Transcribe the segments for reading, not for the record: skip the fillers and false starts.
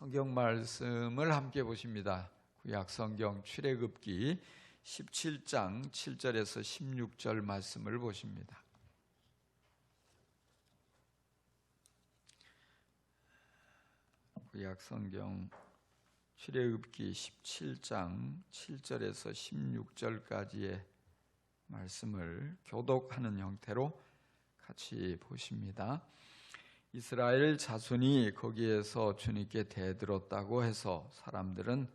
성경 말씀을 함께 보십니다. 구약 성경 출애굽기 17장 7절에서 16절 말씀을 보십니다. 구약 성경 출애굽기 17장 7절에서 16절까지의 말씀을 교독하는 형태로 같이 보십니다. 이스라엘 자손이 거기에서 주님께 대들었다고 해서 사람들은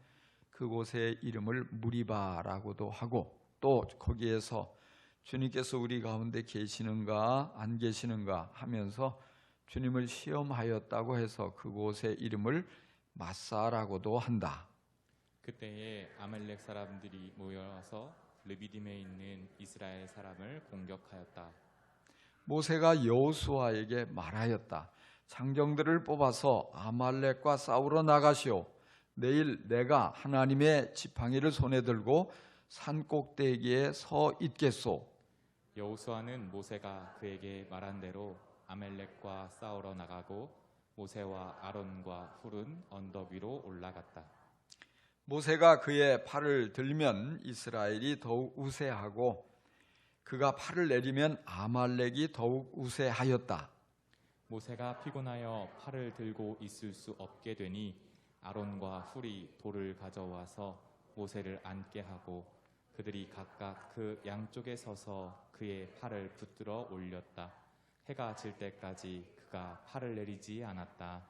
그곳의 이름을 무리바라고도 하고, 또 거기에서 주님께서 우리 가운데 계시는가 안 계시는가 하면서 주님을 시험하였다고 해서 그곳의 이름을 마사라고도 한다. 그때에 아말렉 사람들이 모여서 르비딤에 있는 이스라엘 사람을 공격하였다. 모세가 여호수아에게 말하였다. 장정들을 뽑아서 아말렉과 싸우러 나가시오. 내일 내가 하나님의 지팡이를 손에 들고 산 꼭대기에 서 있겠소. 여호수아는 모세가 그에게 말한 대로 아말렉과 싸우러 나가고 모세와 아론과 훌은 언덕 위로 올라갔다. 모세가 그의 팔을 들면 이스라엘이 더욱 우세하고 그가 팔을 내리면 아말렉이 더욱 우세하였다. 모세가 피곤하여 팔을 들고 있을 수 없게 되니 아론과 훌이 돌을 가져와서 모세를 앉게 하고 그들이 각각 그 양쪽에 서서 그의 팔을 붙들어 올렸다. 해가 질 때까지 그가 팔을 내리지 않았다.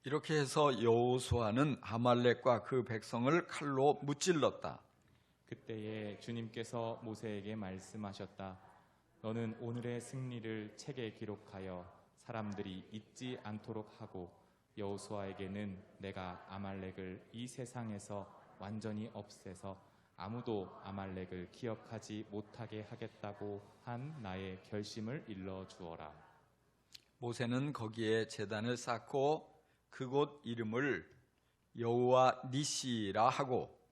이렇게 해서 여호수아는 아말렉과 그 백성을 칼로 무찔렀다. 그때에 주님께서 모세에게 말씀하셨다. 너는 오늘의 승리를 책에 기록하여 사람들이 잊지 않도록 하고 여호수아에게는 내가 아말렉을 이 세상에서 완전히 없애서 아무도 아말렉을 기억하지 못하게 하겠다고 한 나의 결심을 일러 주어라. 모세는 거기에 제단을 쌓고 그곳 이름을 여호와 니시라 하고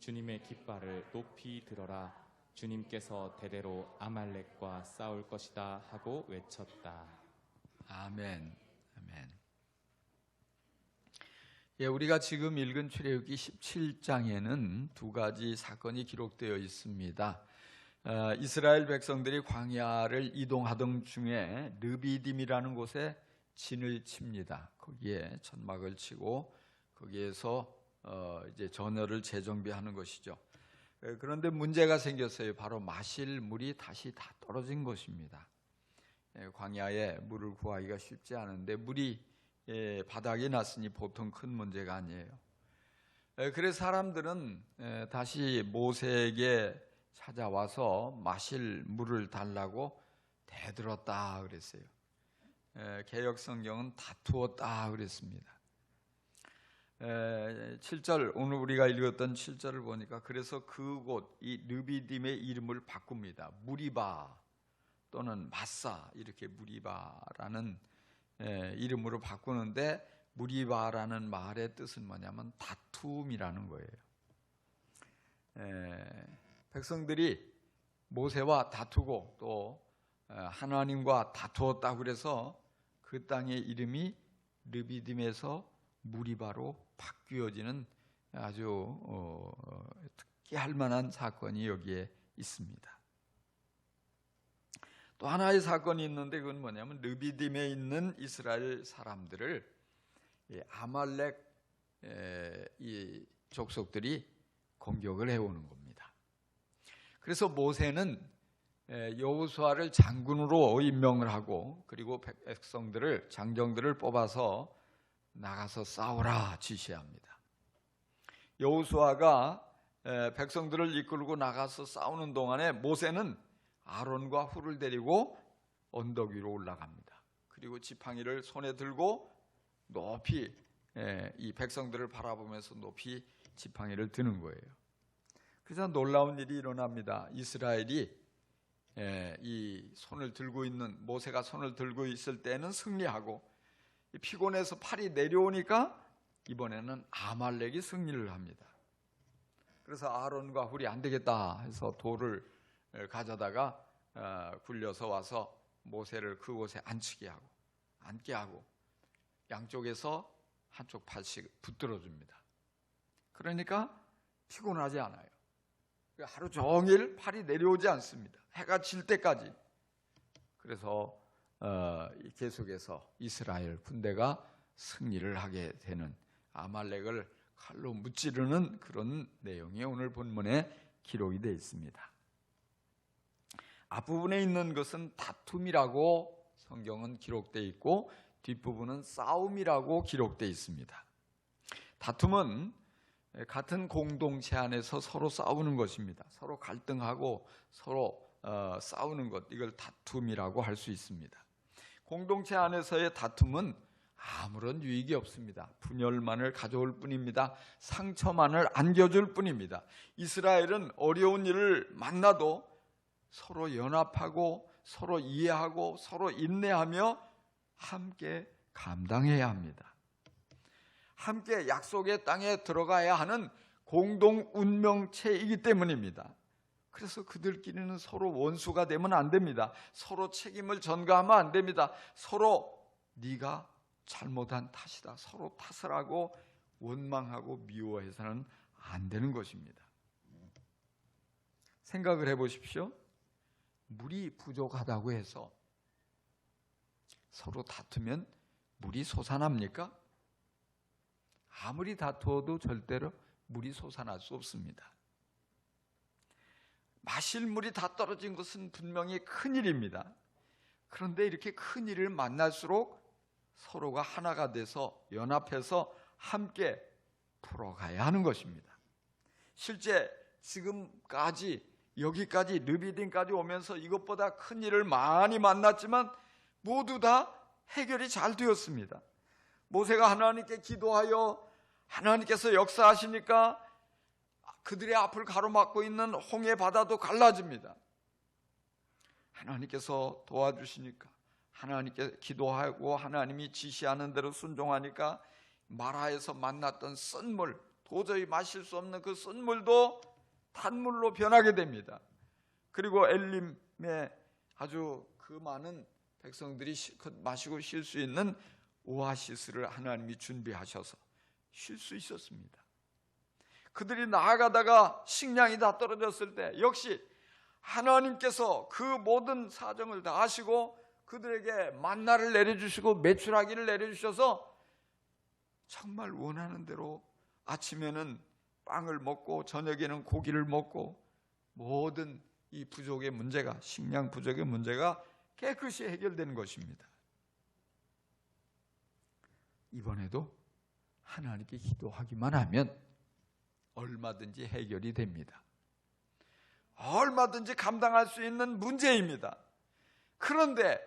주님의 깃발을 높이 들어라. 주님께서 대대로 아말렉과 싸울 것이다 하고 외쳤다. 아멘. 아멘. 예, 우리가 지금 읽은 출애굽기 17장에는 두 가지 사건이 기록되어 있습니다. 이스라엘 백성들이 광야를 이동하던 중에 르비딤이라는 곳에 진을 칩니다. 거기에 천막을 치고 거기에서 이제 전열을 재정비하는 것이죠. 그런데 문제가 생겼어요. 바로 마실 물이 다시 다 떨어진 것입니다. 광야에 물을 구하기가 쉽지 않은데 물이 바닥에 났으니 보통 큰 문제가 아니에요. 그래서 사람들은 다시 모세에게 찾아와서 마실 물을 달라고 대들었다 그랬어요. 개역 성경은 다투었다 그랬습니다. 7절, 오늘 우리가 읽었던 7절을 보니까 그래서 그곳 이 르비딤의 이름을 바꿉니다. 무리바 또는 마사, 이렇게 무리바라는 이름으로 바꾸는데, 무리바라는 말의 뜻은 뭐냐면 다툼이라는 거예요. 백성들이 모세와 다투고 또 하나님과 다투었다고 그래서 그 땅의 이름이 르비딤에서 무리바로 바뀌어지는 아주 특기할 만한 사건이 여기에 있습니다. 또 하나의 사건이 있는데 그건 뭐냐면 르비딤에 있는 이스라엘 사람들을 아말렉 이 족속들이 공격을 해오는 겁니다. 그래서 모세는 여호수아를 장군으로 임명을 하고 그리고 백성들을, 장정들을 뽑아서 나가서 싸우라 지시합니다. 여호수아가 백성들을 이끌고 나가서 싸우는 동안에 모세는 아론과 훌을 데리고 언덕 위로 올라갑니다. 그리고 지팡이를 손에 들고 높이 이 백성들을 바라보면서 높이 지팡이를 드는 거예요. 그래서 놀라운 일이 일어납니다. 이스라엘이 이 손을 들고 있는, 모세가 손을 들고 있을 때는 승리하고 피곤해서 팔이 내려오니까 이번에는 아말렉이 승리를 합니다. 그래서 아론과 훌이 안 되겠다 해서 돌을 가져다가 굴려서 와서 모세를 그곳에 앉게 하고 양쪽에서 한쪽 팔씩 붙들어 줍니다. 그러니까 피곤하지 않아요. 하루 종일 팔이 내려오지 않습니다. 해가 질 때까지. 그래서 계속해서 이스라엘 군대가 승리를 하게 되는, 아말렉을 칼로 무찌르는 그런 내용이 오늘 본문에 기록이 되어 있습니다. 앞부분에 있는 것은 다툼이라고 성경은 기록되어 있고, 뒷부분은 싸움이라고 기록되어 있습니다. 다툼은 같은 공동체 안에서 서로 싸우는 것입니다. 서로 갈등하고 서로 싸우는 것, 이걸 다툼이라고 할 수 있습니다. 공동체 안에서의 다툼은 아무런 유익이 없습니다. 분열만을 가져올 뿐입니다. 상처만을 안겨줄 뿐입니다. 이스라엘은 어려운 일을 만나도 서로 연합하고 서로 이해하고 서로 인내하며 함께 감당해야 합니다. 함께 약속의 땅에 들어가야 하는 공동 운명체이기 때문입니다. 그래서 그들끼리는 서로 원수가 되면 안 됩니다. 서로 책임을 전가하면 안 됩니다. 서로 네가 잘못한 탓이다, 서로 탓을 하고 원망하고 미워해서는 안 되는 것입니다. 생각을 해보십시오. 물이 부족하다고 해서 서로 다투면 물이 솟아납니까? 아무리 다투어도 절대로 물이 솟아날 수 없습니다. 마실 물이 다 떨어진 것은 분명히 큰일입니다. 그런데 이렇게 큰일을 만날수록 서로가 하나가 돼서 연합해서 함께 풀어가야 하는 것입니다. 실제 지금까지 여기까지 르비딤까지 오면서 이것보다 큰일을 많이 만났지만 모두 다 해결이 잘 되었습니다. 모세가 하나님께 기도하여 하나님께서 역사하시니까 그들의 앞을 가로막고 있는 홍해 바다도 갈라집니다. 하나님께서 도와주시니까, 하나님께 기도하고 하나님이 지시하는 대로 순종하니까 마라에서 만났던 쓴물, 도저히 마실 수 없는 그 쓴물도 단물로 변하게 됩니다. 그리고 엘림에 아주 그 많은 백성들이 마시고 쉴 수 있는 오아시스를 하나님이 준비하셔서 쉴 수 있었습니다. 그들이 나아가다가 식량이 다 떨어졌을 때 역시 하나님께서 그 모든 사정을 다 아시고 그들에게 만나를 내려주시고 메추라기를 내려주셔서 정말 원하는 대로 아침에는 빵을 먹고 저녁에는 고기를 먹고 모든 이 부족의 문제가, 식량 부족의 문제가 깨끗이 해결되는 것입니다. 이번에도 하나님께 기도하기만 하면 얼마든지 해결이 됩니다. 얼마든지 감당할 수 있는 문제입니다. 그런데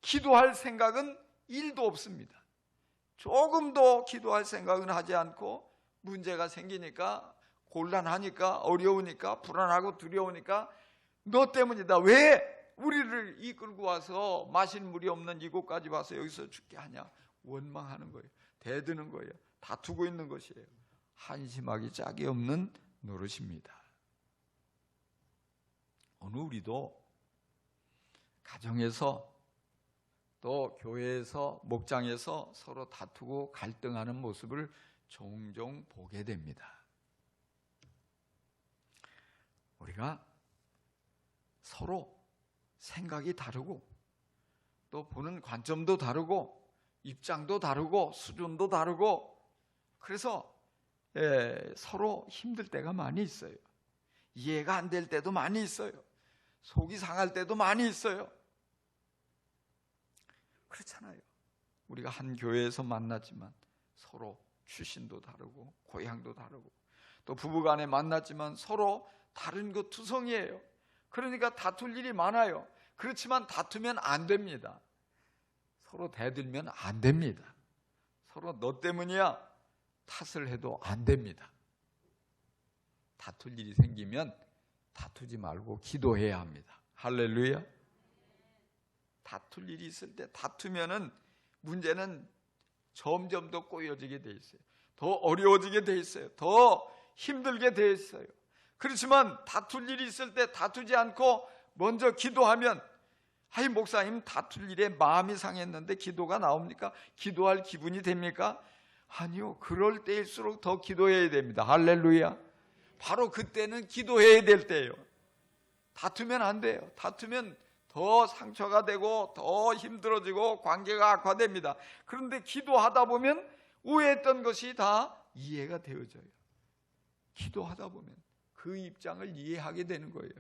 기도할 생각은 1도 없습니다. 조금도 기도할 생각은 하지 않고 문제가 생기니까, 곤란하니까, 어려우니까, 불안하고 두려우니까 너 때문이다, 왜 우리를 이끌고 와서 마실 물이 없는 이곳까지 와서 여기서 죽게 하냐, 원망하는 거예요. 대드는 거예요. 다투고 있는 것이에요. 한심하기 짝이 없는 노릇입니다. 오늘 우리도 가정에서 또 교회에서 목장에서 서로 다투고 갈등하는 모습을 종종 보게 됩니다. 우리가 서로 생각이 다르고 또 보는 관점도 다르고 입장도 다르고 수준도 다르고 그래서 서로 힘들 때가 많이 있어요. 이해가 안 될 때도 많이 있어요. 속이 상할 때도 많이 있어요. 그렇잖아요. 우리가 한 교회에서 만났지만 서로 출신도 다르고 고향도 다르고 또 부부간에 만났지만 서로 다른 것 투성이에요. 그러니까 다툴 일이 많아요. 그렇지만 다투면 안 됩니다. 서로 대들면 안 됩니다. 서로 너 때문이야 탓을 해도 안 됩니다. 다툴 일이 생기면 다투지 말고 기도해야 합니다. 할렐루야. 다툴 일이 있을 때 다투면은 문제는 점점 더 꼬여지게 돼 있어요. 더 어려워지게 돼 있어요. 더 힘들게 돼 있어요. 그렇지만 다툴 일이 있을 때 다투지 않고 먼저 기도하면, 아이 목사님 다툴 일에 마음이 상했는데 기도가 나옵니까? 기도할 기분이 됩니까? 아니요. 그럴 때일수록 더 기도해야 됩니다. 할렐루야. 바로 그때는 기도해야 될 때예요. 다투면 안 돼요. 다투면 더 상처가 되고 더 힘들어지고 관계가 악화됩니다. 그런데 기도하다 보면 오해했던 것이 다 이해가 되어져요. 기도하다 보면 그 입장을 이해하게 되는 거예요.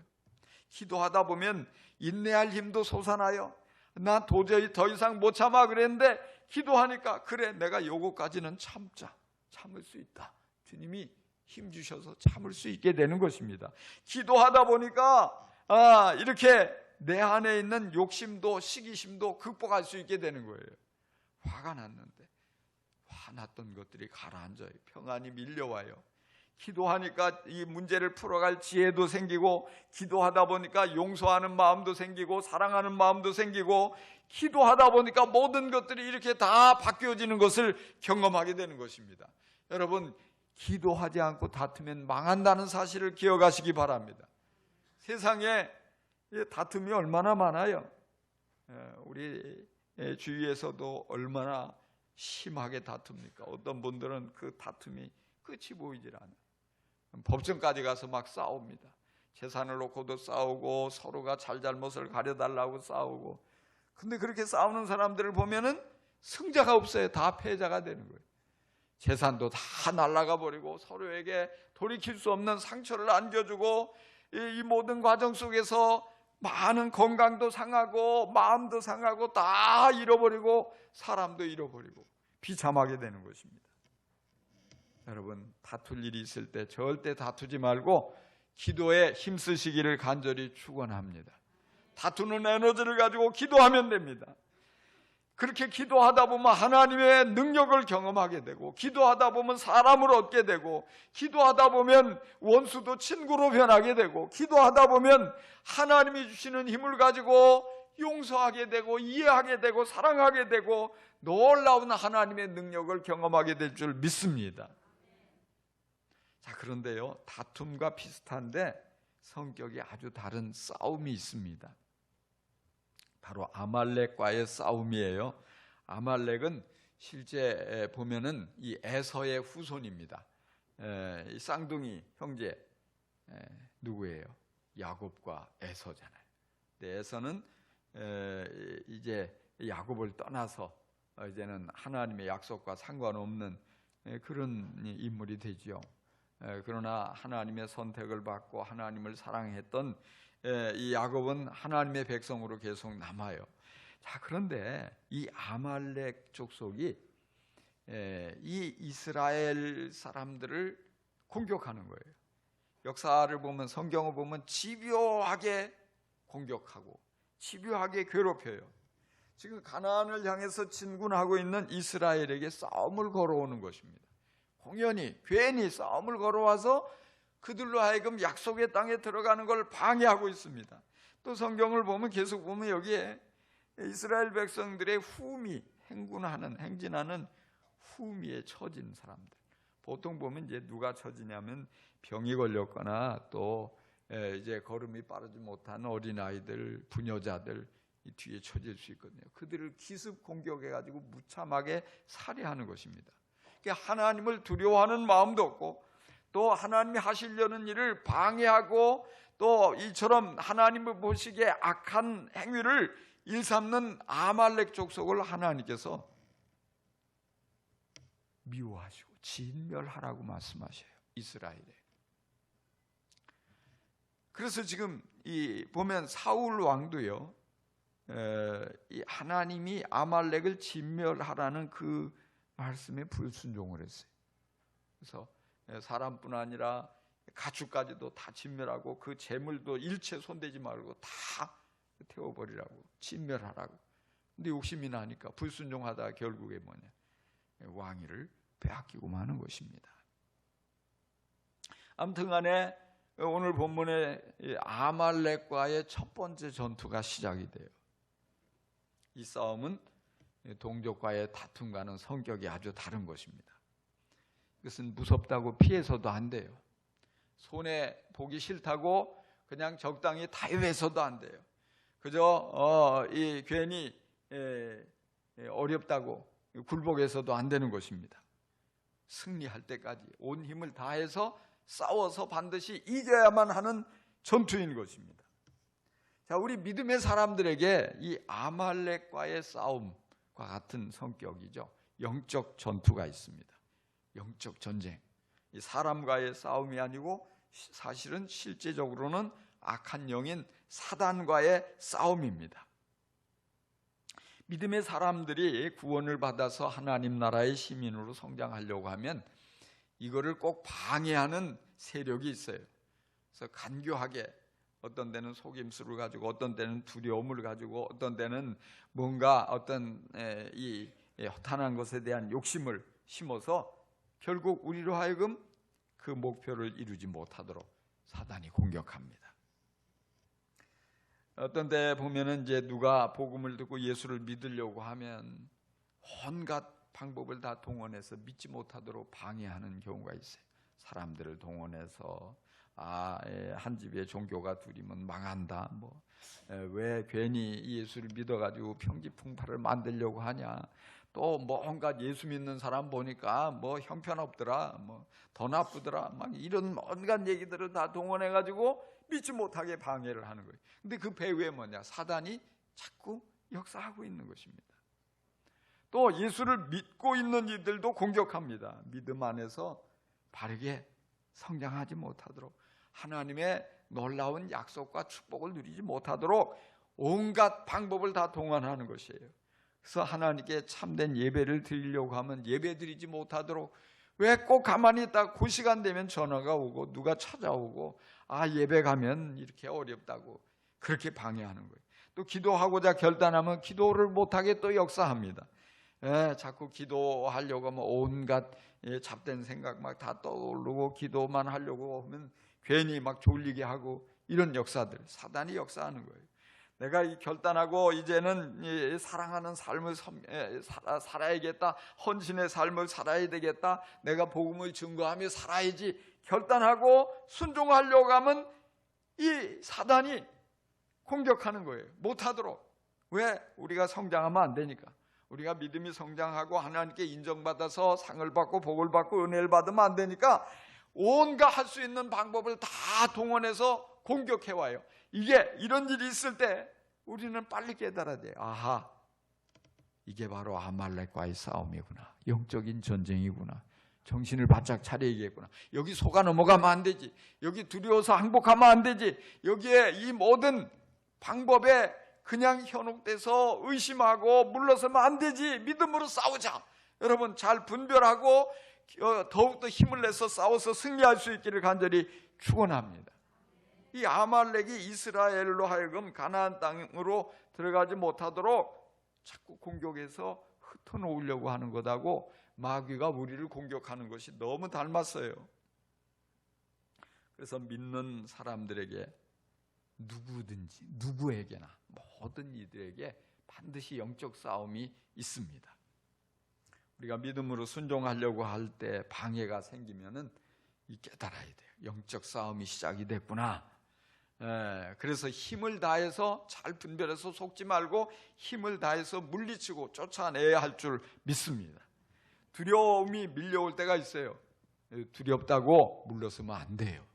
기도하다 보면 인내할 힘도 솟아나요. 나 도저히 더 이상 못 참아 그랬는데 기도하니까 그래 내가 요거까지는 참을 수 있다. 주님이 힘 주셔서 참을 수 있게 되는 것입니다. 기도하다 보니까 이렇게 내 안에 있는 욕심도 시기심도 극복할 수 있게 되는 거예요. 화가 났는데 화났던 것들이 가라앉아요. 평안이 밀려와요. 기도하니까 이 문제를 풀어갈 지혜도 생기고, 기도하다 보니까 용서하는 마음도 생기고, 사랑하는 마음도 생기고, 기도하다 보니까 모든 것들이 이렇게 다 바뀌어지는 것을 경험하게 되는 것입니다. 여러분, 기도하지 않고 다투면 망한다는 사실을 기억하시기 바랍니다. 세상에 다툼이 얼마나 많아요. 우리 주위에서도 얼마나 심하게 다툽니까? 어떤 분들은 그 다툼이 끝이 보이질 않아요. 법정까지 가서 막 싸웁니다. 재산을 놓고도 싸우고, 서로가 잘잘못을 가려달라고 싸우고. 근데 그렇게 싸우는 사람들을 보면은 승자가 없어요. 다 패자가 되는 거예요. 재산도 다 날아가 버리고, 서로에게 돌이킬 수 없는 상처를 안겨주고, 이 모든 과정 속에서 많은 건강도 상하고 마음도 상하고 다 잃어버리고 사람도 잃어버리고 비참하게 되는 것입니다. 여러분, 다툴 일이 있을 때 절대 다투지 말고 기도에 힘쓰시기를 간절히 축원합니다. 다투는 에너지를 가지고 기도하면 됩니다. 그렇게 기도하다 보면 하나님의 능력을 경험하게 되고, 기도하다 보면 사람을 얻게 되고, 기도하다 보면 원수도 친구로 변하게 되고, 기도하다 보면 하나님이 주시는 힘을 가지고 용서하게 되고, 이해하게 되고, 사랑하게 되고, 놀라운 하나님의 능력을 경험하게 될 줄 믿습니다. 자, 그런데요, 다툼과 비슷한데 성격이 아주 다른 싸움이 있습니다. 바로 아말렉과의 싸움이에요. 아말렉은 실제 보면은 이 에서의 후손입니다. 이 쌍둥이 형제 누구예요? 야곱과 에서잖아요. 근데 에서는 이제 야곱을 떠나서 이제는 하나님의 약속과 상관없는 그런 인물이 되지요. 그러나 하나님의 선택을 받고 하나님을 사랑했던 이 야곱은 하나님의 백성으로 계속 남아요. 자, 그런데 이 아말렉 족속이 이 이스라엘 사람들을 공격하는 거예요. 역사를 보면, 성경을 보면 집요하게 공격하고 집요하게 괴롭혀요. 지금 가나안을 향해서 진군하고 있는 이스라엘에게 싸움을 걸어오는 것입니다. 공연히 괜히 싸움을 걸어와서 그들로 하여금 약속의 땅에 들어가는 걸 방해하고 있습니다. 또 성경을 보면 계속 보면 여기에 이스라엘 백성들의 행진하는 후미에 처진 사람들. 보통 보면 이제 누가 처지냐면 병이 걸렸거나 또 이제 걸음이 빠르지 못한 어린아이들, 부녀자들 이 뒤에 처질 수 있거든요. 그들을 기습 공격해가지고 무참하게 살해하는 것입니다. 그러니까 하나님을 두려워하는 마음도 없고, 또 하나님이 하시려는 일을 방해하고, 또 이처럼 하나님을 보시기에 악한 행위를 일삼는 아말렉 족속을 하나님께서 미워하시고 진멸하라고 말씀하셔요. 이스라엘에. 그래서 지금 보면 사울 왕도요, 이 하나님이 아말렉을 진멸하라는 그 말씀에 불순종을 했어요. 그래서 사람뿐 아니라 가축까지도 다 진멸하고, 그 재물도 일체 손대지 말고 다 태워버리라고, 진멸하라고. 근데 욕심이 나니까 불순종하다가 결국에 뭐냐, 왕위를 빼앗기고 마는 것입니다. 아무튼 간에 오늘 본문에 아말렉과의 첫 번째 전투가 시작이 돼요. 이 싸움은 동족과의 다툼과는 성격이 아주 다른 것입니다. 이것은 무섭다고 피해서도 안 돼요. 손해 보기 싫다고 그냥 적당히 타협해서도 안 돼요. 그저 괜히 어렵다고 굴복해서도 안 되는 것입니다. 승리할 때까지 온 힘을 다해서 싸워서 반드시 이겨야만 하는 전투인 것입니다. 자, 우리 믿음의 사람들에게 이 아말렉과의 싸움과 같은 성격이죠. 영적 전투가 있습니다. 영적 전쟁. 이 사람과의 싸움이 아니고 사실은 실제적으로는 악한 영인 사단과의 싸움입니다. 믿음의 사람들이 구원을 받아서 하나님 나라의 시민으로 성장하려고 하면 이거를 꼭 방해하는 세력이 있어요. 그래서 간교하게 어떤 데는 속임수를 가지고 어떤 데는 두려움을 가지고 어떤 데는 뭔가 어떤 이 허탄한 것에 대한 욕심을 심어서 결국 우리로 하여금 그 목표를 이루지 못하도록 사단이 공격합니다. 어떤 데 보면은 이제 누가 복음을 듣고 예수를 믿으려고 하면 온갖 방법을 다 동원해서 믿지 못하도록 방해하는 경우가 있어요. 사람들을 동원해서 한 집에 종교가 둘이면 망한다. 왜 괜히 예수를 믿어가지고 평지풍파를 만들려고 하냐. 또 온갖 예수 믿는 사람 보니까 형편없더라, 더 나쁘더라, 막 이런 온갖 얘기들을 다 동원해가지고 믿지 못하게 방해를 하는 거예요. 근데 그 배후에 뭐냐? 사단이 자꾸 역사하고 있는 것입니다. 또 예수를 믿고 있는 이들도 공격합니다. 믿음 안에서 바르게 성장하지 못하도록, 하나님의 놀라운 약속과 축복을 누리지 못하도록 온갖 방법을 다 동원하는 것이에요. 그래서 하나님께 참된 예배를 드리려고 하면 예배 드리지 못하도록, 왜 꼭 가만히 있다가 그 시간 되면 전화가 오고 누가 찾아오고 예배 가면 이렇게 어렵다고 그렇게 방해하는 거예요. 또 기도하고자 결단하면 기도를 못하게 또 역사합니다. 자꾸 기도하려고 하면 온갖 잡된 생각 막 다 떠오르고 기도만 하려고 하면 괜히 막 졸리게 하고, 이런 역사들, 사단이 역사하는 거예요. 내가 결단하고 이제는 사랑하는 삶을 살아야겠다, 헌신의 삶을 살아야 되겠다, 내가 복음을 증거하며 살아야지 결단하고 순종하려고 하면 이 사단이 공격하는 거예요. 못하도록. 왜? 우리가 성장하면 안 되니까. 우리가 믿음이 성장하고 하나님께 인정받아서 상을 받고 복을 받고 은혜를 받으면 안 되니까 온갖 할 수 있는 방법을 다 동원해서 공격해와요. 이런 일이 있을 때 우리는 빨리 깨달아야 돼요. 이게 바로 아말렉과의 싸움이구나. 영적인 전쟁이구나. 정신을 바짝 차려야겠구나. 여기 속아 넘어가면 안 되지. 여기 두려워서 항복하면 안 되지. 여기에 이 모든 방법에 그냥 현혹돼서 의심하고 물러서면 안 되지. 믿음으로 싸우자. 여러분 잘 분별하고 더욱더 힘을 내서 싸워서 승리할 수 있기를 간절히 축원합니다. 이 아말렉이 이스라엘로 하여금 가나안 땅으로 들어가지 못하도록 자꾸 공격해서 흩어놓으려고 하는 것하고 마귀가 우리를 공격하는 것이 너무 닮았어요. 그래서 믿는 사람들에게 누구든지 누구에게나 모든 이들에게 반드시 영적 싸움이 있습니다. 우리가 믿음으로 순종하려고 할 때 방해가 생기면은 깨달아야 돼요. 영적 싸움이 시작이 됐구나. 그래서 힘을 다해서 잘 분별해서 속지 말고 힘을 다해서 물리치고 쫓아내야 할 줄 믿습니다. 두려움이 밀려올 때가 있어요. 두렵다고 물러서면 안 돼요.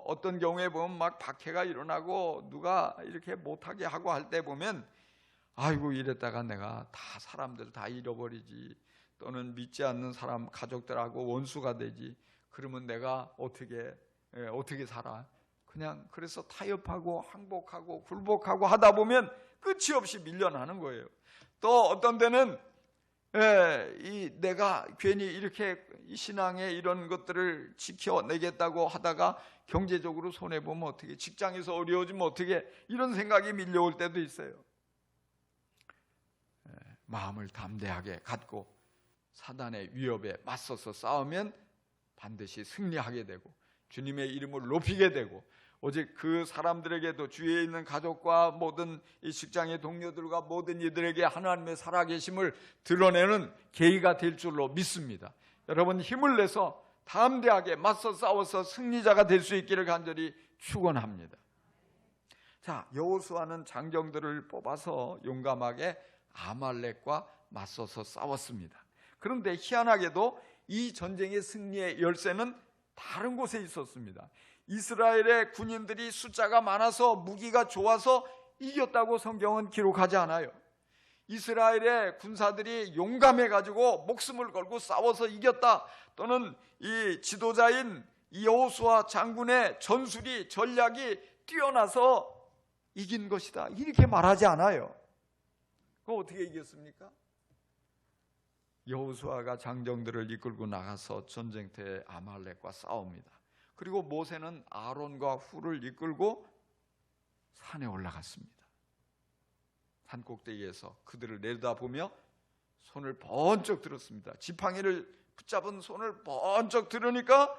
어떤 경우에 보면 막 박해가 일어나고 누가 이렇게 못하게 하고 할 때 보면 아이고 이랬다가 내가 다 사람들 다 잃어버리지, 또는 믿지 않는 사람 가족들하고 원수가 되지, 그러면 내가 어떻게 살아? 그냥 그래서 타협하고 항복하고 굴복하고 하다 보면 끝이 없이 밀려나는 거예요. 또 어떤 데는 내가 괜히 이렇게 신앙의 이런 것들을 지켜내겠다고 하다가 경제적으로 손해보면 어떻게, 직장에서 어려워지면 어떻게, 이런 생각이 밀려올 때도 있어요. 마음을 담대하게 갖고 사단의 위협에 맞서서 싸우면 반드시 승리하게 되고 주님의 이름을 높이게 되고, 오직 그 사람들에게도 주위에 있는 가족과 모든 이 직장의 동료들과 모든 이들에게 하나님의 살아계심을 드러내는 계기가 될 줄로 믿습니다. 여러분 힘을 내서 담대하게 맞서 싸워서 승리자가 될 수 있기를 간절히 축원합니다. 자, 여호수아는 장정들을 뽑아서 용감하게 아말렉과 맞서서 싸웠습니다. 그런데 희한하게도 이 전쟁의 승리의 열쇠는 다른 곳에 있었습니다. 이스라엘의 군인들이 숫자가 많아서 무기가 좋아서 이겼다고 성경은 기록하지 않아요. 이스라엘의 군사들이 용감해가지고 목숨을 걸고 싸워서 이겼다, 또는 이 지도자인 여호수아 장군의 전술이 전략이 뛰어나서 이긴 것이다, 이렇게 말하지 않아요. 그거 어떻게 이겼습니까? 여호수아가 장정들을 이끌고 나가서 전쟁터에 아말렉과 싸웁니다. 그리고 모세는 아론과 훌을 이끌고 산에 올라갔습니다. 산 꼭대기에서 그들을 내려다보며 손을 번쩍 들었습니다. 지팡이를 붙잡은 손을 번쩍 들으니까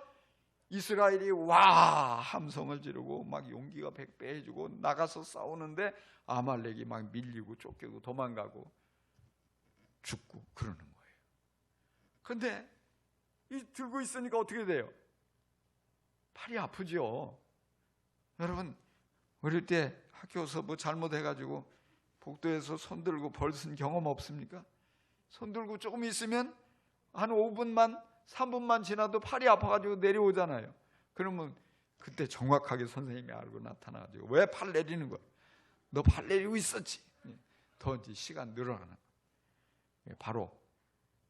이스라엘이 와 함성을 지르고 막 용기가 백배해지고 나가서 싸우는데 아말렉이 막 밀리고 쫓기고 도망가고 죽고 그러는 거예요. 그런데 이 들고 있으니까 어떻게 돼요? 팔이 아프죠. 여러분, 어릴 때 학교에서 뭐 잘못해가지고 복도에서 손 들고 벌 쓴 경험 없습니까? 손 들고 조금 있으면 한 5분만 3분만 지나도 팔이 아파가지고 내려오잖아요. 그러면 그때 정확하게 선생님이 알고 나타나가지고 왜 팔 내리는 거야? 너 팔 내리고 있었지. 더 이제 시간 늘어나는 거예요. 바로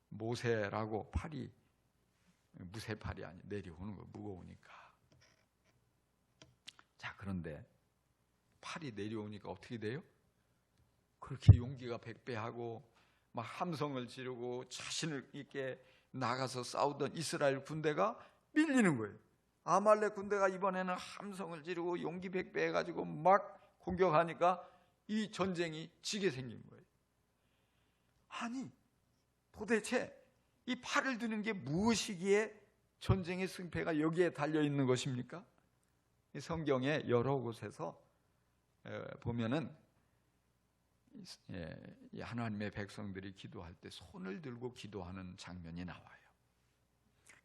모세라고 팔이 무쇠팔이 아니 내려오는 거, 무거우니까. 자, 그런데 팔이 내려오니까 어떻게 돼요? 그렇게 용기가 백배하고 막 함성을 지르고 자신을 있게 나가서 싸우던 이스라엘 군대가 밀리는 거예요. 아말렉 군대가 이번에는 함성을 지르고 용기 백배해가지고 막 공격하니까 이 전쟁이 지게 생긴 거예요. 아니, 도대체 이 팔을 드는 게 무엇이기에 전쟁의 승패가 여기에 달려있는 것입니까? 이 성경의 여러 곳에서 보면은 하나님의 백성들이 기도할 때 손을 들고 기도하는 장면이 나와요.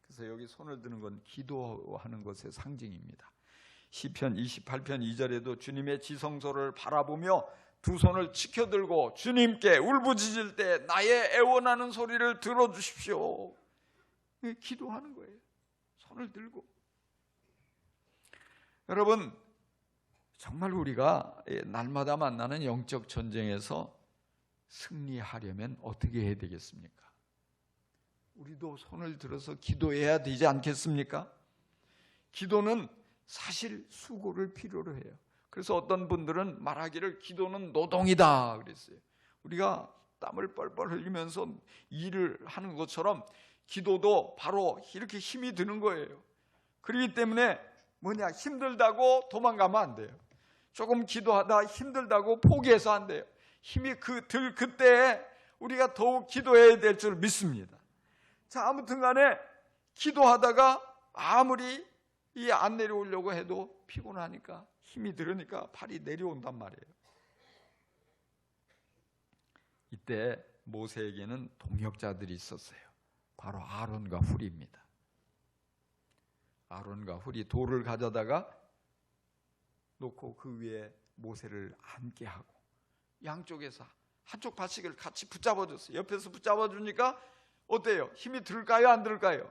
그래서 여기 손을 드는 건 기도하는 것의 상징입니다. 시편 28편 2절에도 주님의 지성소를 바라보며 두 손을 치켜들고 주님께 울부짖을 때 나의 애원하는 소리를 들어주십시오, 기도하는 거예요. 손을 들고. 여러분, 정말 우리가 날마다 만나는 영적 전쟁에서 승리하려면 어떻게 해야 되겠습니까? 우리도 손을 들어서 기도해야 되지 않겠습니까? 기도는 사실 수고를 필요로 해요. 그래서 어떤 분들은 말하기를 기도는 노동이다 그랬어요. 우리가 땀을 뻘뻘 흘리면서 일을 하는 것처럼 기도도 바로 이렇게 힘이 드는 거예요. 그렇기 때문에 힘들다고 도망가면 안 돼요. 조금 기도하다 힘들다고 포기해서 안 돼요. 힘이 들 그때에 우리가 더욱 기도해야 될 줄 믿습니다. 자, 아무튼 간에 기도하다가 아무리 안 내려오려고 해도 피곤하니까 힘이 들으니까 팔이 내려온단 말이에요. 이때 모세에게는 동역자들이 있었어요. 바로 아론과 훌입니다. 아론과 훌이 돌을 가져다가 놓고 그 위에 모세를 앉게 하고 양쪽에서 한쪽 발씩을 같이 붙잡아줬어요. 옆에서 붙잡아주니까 어때요? 힘이 들까요? 안 들까요?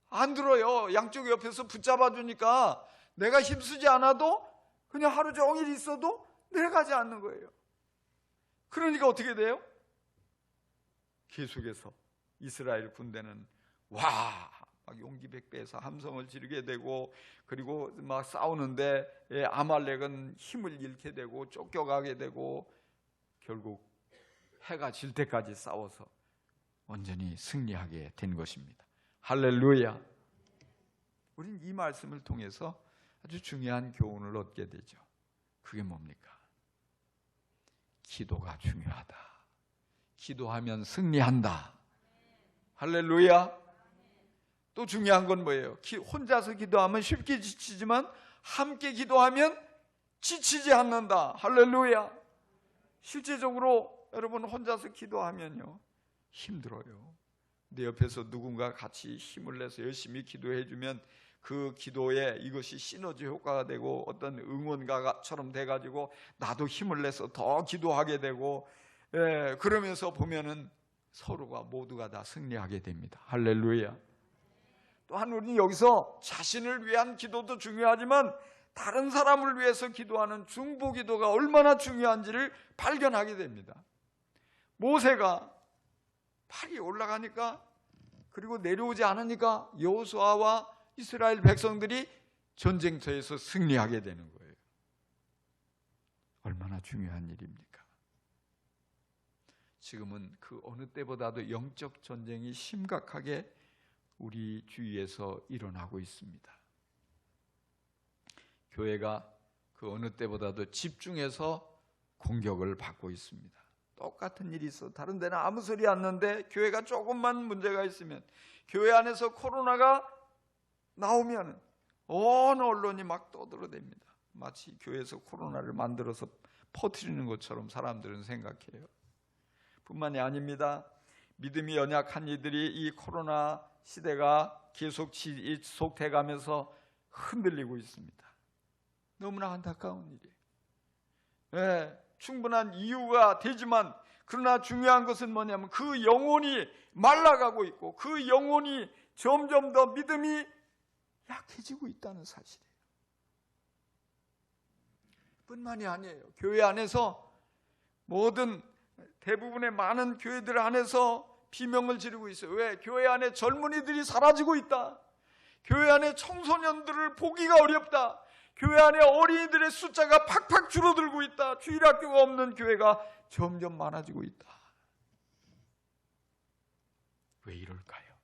안 들어요. 양쪽 옆에서 붙잡아주니까 내가 힘쓰지 않아도 그냥 하루 종일 있어도 내려가지 않는 거예요. 그러니까 어떻게 돼요? 계속해서 이스라엘 군대는 와! 막 용기 백배해서 함성을 지르게 되고, 그리고 막 싸우는데 아말렉은 힘을 잃게 되고 쫓겨가게 되고 결국 해가 질 때까지 싸워서 온전히 승리하게 된 것입니다. 할렐루야. 우린 이 말씀을 통해서 아주 중요한 교훈을 얻게 되죠. 그게 뭡니까? 기도가 중요하다. 기도하면 승리한다. 할렐루야. 또 중요한 건 뭐예요? 혼자서 기도하면 쉽게 지치지만 함께 기도하면 지치지 않는다. 할렐루야. 실제적으로 여러분 혼자서 기도하면요 힘들어요. 내 옆에서 누군가 같이 힘을 내서 열심히 기도해 주면 그 기도에 이것이 시너지 효과가 되고 어떤 응원가처럼 돼가지고 나도 힘을 내서 더 기도하게 되고, 그러면서 보면은 서로가 모두가 다 승리하게 됩니다. 할렐루야. 또한 우리는 여기서 자신을 위한 기도도 중요하지만 다른 사람을 위해서 기도하는 중보기도가 얼마나 중요한지를 발견하게 됩니다. 모세가 팔이 올라가니까, 그리고 내려오지 않으니까 여호수아와 이스라엘 백성들이 전쟁터에서 승리하게 되는 거예요. 얼마나 중요한 일입니까? 지금은 그 어느 때보다도 영적 전쟁이 심각하게 우리 주위에서 일어나고 있습니다. 교회가 그 어느 때보다도 집중해서 공격을 받고 있습니다. 똑같은 일이 있어. 다른 데는 아무 소리 안 나는데 교회가 조금만 문제가 있으면, 교회 안에서 코로나가 나오면 온 언론이 막 떠들어댑니다. 마치 교회에서 코로나를 만들어서 퍼뜨리는 것처럼 사람들은 생각해요. 뿐만이 아닙니다. 믿음이 연약한 이들이 이 코로나 시대가 계속 지속돼 가면서 흔들리고 있습니다. 너무나 안타까운 일이에요. 네, 충분한 이유가 되지만, 그러나 중요한 것은 뭐냐면 그 영혼이 말라가고 있고 그 영혼이 점점 더 믿음이 약해지고 있다는 사실이에요. 뿐만이 아니에요. 교회 안에서 모든 대부분의 많은 교회들 안에서 비명을 지르고 있어요. 왜? 교회 안에 젊은이들이 사라지고 있다. 교회 안에 청소년들을 보기가 어렵다. 교회 안에 어린이들의 숫자가 팍팍 줄어들고 있다. 주일학교가 없는 교회가 점점 많아지고 있다. 왜 이럴까요?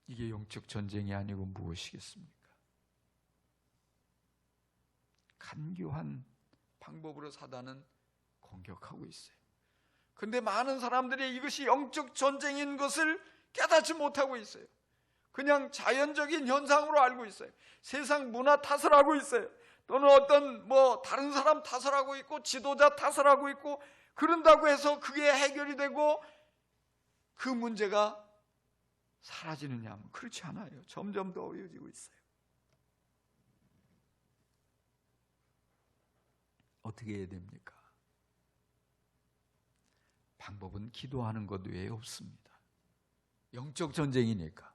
이게 영적 전쟁이 아니고 무엇이겠습니까? 간교한 방법으로 사단은 공격하고 있어요. 그런데 많은 사람들이 이것이 영적 전쟁인 것을 깨닫지 못하고 있어요. 그냥 자연적인 현상으로 알고 있어요. 세상 문화 탓을 하고 있어요. 또는 어떤 다른 사람 탓을 하고 있고 지도자 탓을 하고 있고, 그런다고 해서 그게 해결이 되고 그 문제가 사라지느냐 하면 그렇지 않아요. 점점 더 어려워지고 있어요. 어떻게 해야 됩니까? 방법은 기도하는 것 외에 없습니다. 영적 전쟁이니까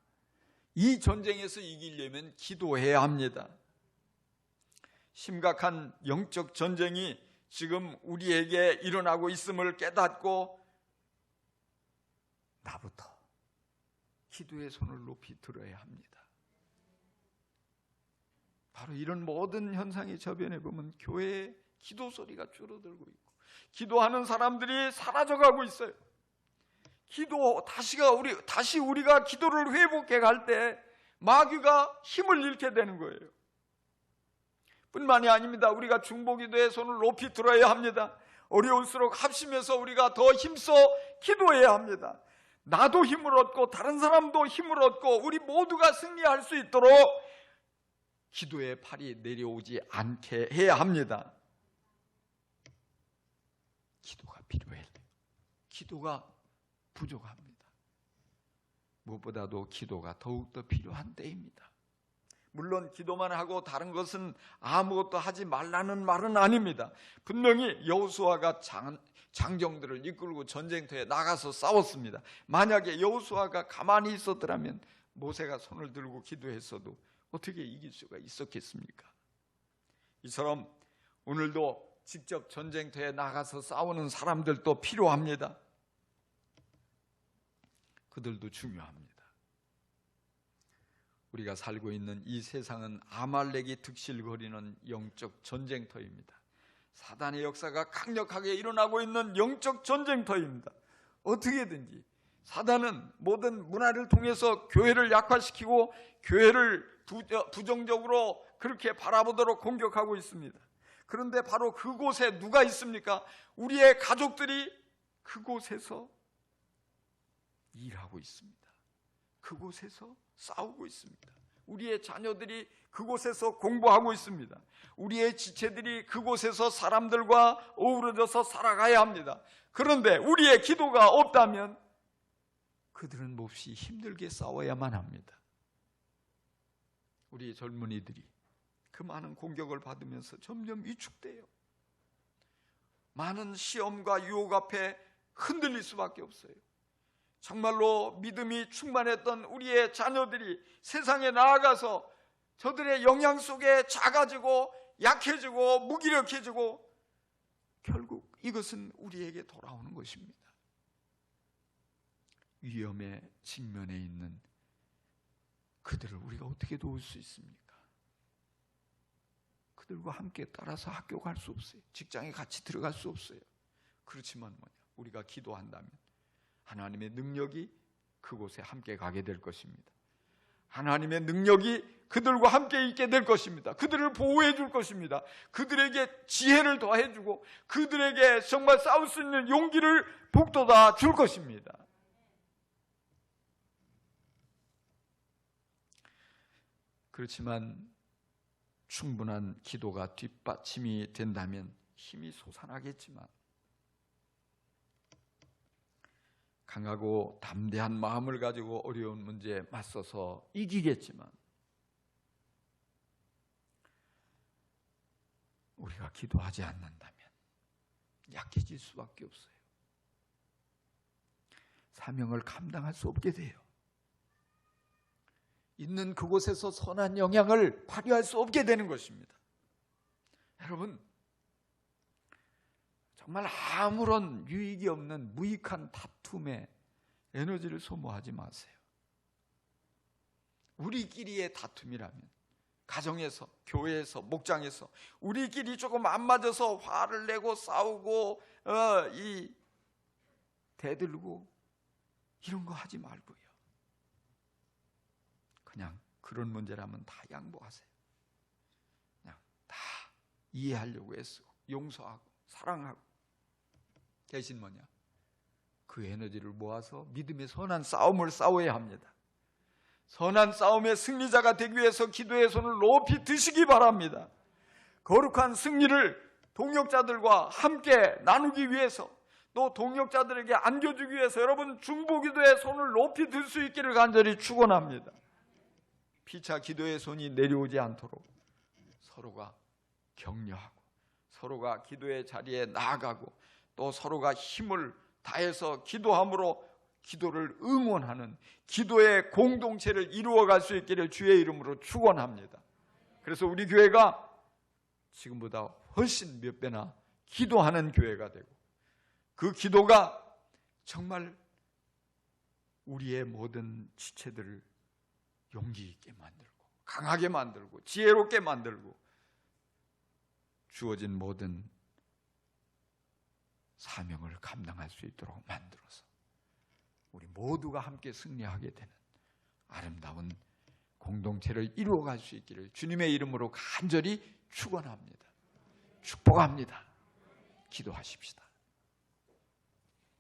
이 전쟁에서 이기려면 기도해야 합니다. 심각한 영적 전쟁이 지금 우리에게 일어나고 있음을 깨닫고 나부터 기도의 손을 높이 들어야 합니다. 바로 이런 모든 현상이 저변에 보면 교회의 기도 소리가 줄어들고 있고 기도하는 사람들이 사라져가고 있어요. 다시 우리가 기도를 회복해 갈 때 마귀가 힘을 잃게 되는 거예요. 뿐만이 아닙니다. 우리가 중보기도의 손을 높이 들어야 합니다. 어려울수록 합심해서 우리가 더 힘써 기도해야 합니다. 나도 힘을 얻고 다른 사람도 힘을 얻고 우리 모두가 승리할 수 있도록 기도의 팔이 내려오지 않게 해야 합니다. 기도가 필요해요. 기도가 부족합니다. 무엇보다도 기도가 더욱더 필요한 때입니다. 물론 기도만 하고 다른 것은 아무것도 하지 말라는 말은 아닙니다. 분명히 여호수아가 장정들을 이끌고 전쟁터에 나가서 싸웠습니다. 만약에 여호수아가 가만히 있었더라면 모세가 손을 들고 기도했어도 어떻게 이길 수가 있었겠습니까? 이처럼 오늘도 직접 전쟁터에 나가서 싸우는 사람들도 필요합니다. 그들도 중요합니다. 우리가 살고 있는 이 세상은 아말렉이 득실거리는 영적 전쟁터입니다. 사단의 역사가 강력하게 일어나고 있는 영적 전쟁터입니다. 어떻게든지 사단은 모든 문화를 통해서 교회를 약화시키고 교회를 부정적으로 그렇게 바라보도록 공격하고 있습니다. 그런데 바로 그곳에 누가 있습니까? 우리의 가족들이 그곳에서 일하고 있습니다. 그곳에서 싸우고 있습니다. 우리의 자녀들이 그곳에서 공부하고 있습니다. 우리의 지체들이 그곳에서 사람들과 어우러져서 살아가야 합니다. 그런데 우리의 기도가 없다면 그들은 몹시 힘들게 싸워야만 합니다. 우리 젊은이들이 그 많은 공격을 받으면서 점점 위축돼요. 많은 시험과 유혹 앞에 흔들릴 수밖에 없어요. 정말로 믿음이 충만했던 우리의 자녀들이 세상에 나아가서 저들의 영향 속에 작아지고 약해지고 무기력해지고 결국 이것은 우리에게 돌아오는 것입니다. 위험에 직면해 있는 그들을 우리가 어떻게 도울 수 있습니까? 그들과 함께 따라서 학교 갈 수 없어요. 직장에 같이 들어갈 수 없어요. 그렇지만 우리가 기도한다면 하나님의 능력이 그곳에 함께 가게 될 것입니다. 하나님의 능력이 그들과 함께 있게 될 것입니다. 그들을 보호해 줄 것입니다. 그들에게 지혜를 더해 주고 그들에게 정말 싸울 수 있는 용기를 북돋아 줄 것입니다. 그렇지만 충분한 기도가 뒷받침이 된다면 힘이 솟아나겠지만 강하고 담대한 마음을 가지고 어려운 문제에 맞서서 이기겠지만 우리가 기도하지 않는다면 약해질 수밖에 없어요. 사명을 감당할 수 없게 돼요. 있는 그곳에서 선한 영향을 발휘할 수 없게 되는 것입니다. 여러분, 정말 아무런 유익이 없는 무익한 다툼에 에너지를 소모하지 마세요. 우리끼리의 다툼이라면 가정에서, 교회에서, 목장에서 우리끼리 조금 안 맞아서 화를 내고 싸우고 대들고 이런 거 하지 말고요. 그냥 그런 문제라면 다 양보하세요. 그냥 다 이해하려고 애쓰고 용서하고 사랑하고 대신 그 에너지를 모아서 믿음의 선한 싸움을 싸워야 합니다. 선한 싸움의 승리자가 되기 위해서 기도의 손을 높이 드시기 바랍니다. 거룩한 승리를 동역자들과 함께 나누기 위해서 또 동역자들에게 안겨주기 위해서 여러분 중보기도의 손을 높이 들 수 있기를 간절히 축원합니다. 피차 기도의 손이 내려오지 않도록 서로가 격려하고 서로가 기도의 자리에 나아가고 또 서로가 힘을 다해서 기도함으로 기도를 응원하는 기도의 공동체를 이루어갈 수 있기를 주의 이름으로 축원합니다. 그래서 우리 교회가 지금보다 훨씬 몇 배나 기도하는 교회가 되고 그 기도가 정말 우리의 모든 지체들을 용기 있게 만들고 강하게 만들고 지혜롭게 만들고 주어진 모든 사명을 감당할 수 있도록 만들어서 우리 모두가 함께 승리하게 되는 아름다운 공동체를 이루어갈 수 있기를 주님의 이름으로 간절히 축원합니다. 축복합니다. 기도하십시다.